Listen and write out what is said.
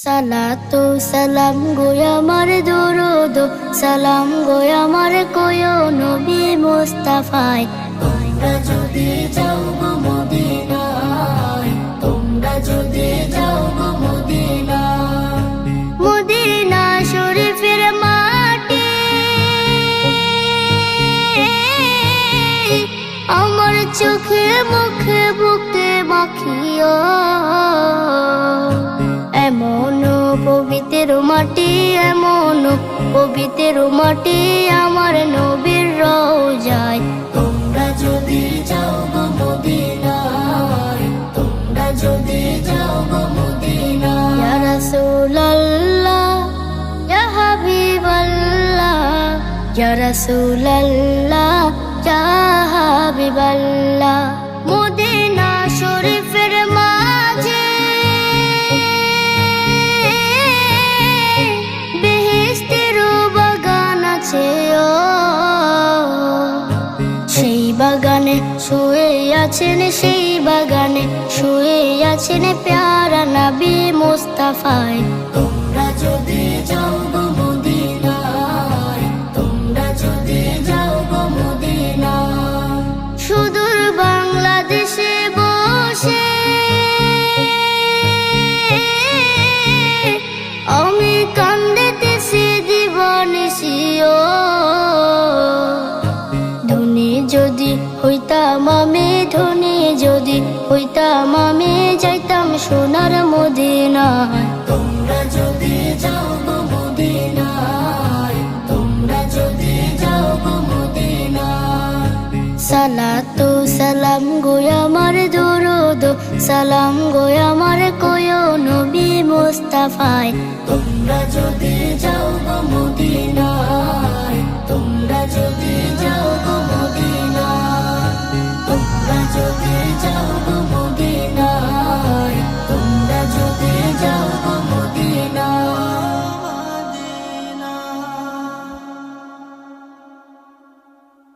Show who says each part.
Speaker 1: সালাতু সালাম গো আমার দরুদ সালাম গো আমার কোয় নবী মুস্তাফায়। তোমরা যদি যাও গো মদিনায়, তোমরা যদি যাও গো মদিনায়, মদিনা শরীফের মাটি আমার চোখে মুখে বুকে মাখিও। এমন পবিত্র মাটি, এমন পবিত্র মাটি আমার নবীর রওজায়। তোমরা যদি যাও গো মদিনায়, তোমরা যদি যাও গো মদিনায়। ইয়া রাসূলুল্লাহ ইয়া হাবিবাল্লাহ, ইয়া রাসূলুল্লাহ ইয়া হাবিবাল্লাহ। মদিনা শরীফের মাঝে সেই বাগানে শুয়ে আছেন, সেই বাগানে শুয়ে আছেন প্যারা নবী মুস্তাফায়। তোমরা যদি যাও গো মদিনায়, তোমরা যদি যাও গো মদিনায়। সুদূর বাংলাদেশে বসে আমি কান্দিতেছি দিবানিসিও। ধনী যদি হইতাম আমি, ধনী যদি হইতাম আমি, যাইতাম সোনার মদিনায়। তোমরা যদি যাও গো মদিনায়, তোমরা যদি যাও গো মদিনায়। সালাতু সালাম গো আমার দরুদ সালাম গো আমার কোয় নবী মুস্তাফায়। তোমরা যদি যাও গো মদিনায়, তোমরা যদি যাও গো মদিনায়, তোমরা যদি যাও গো মদিনায়।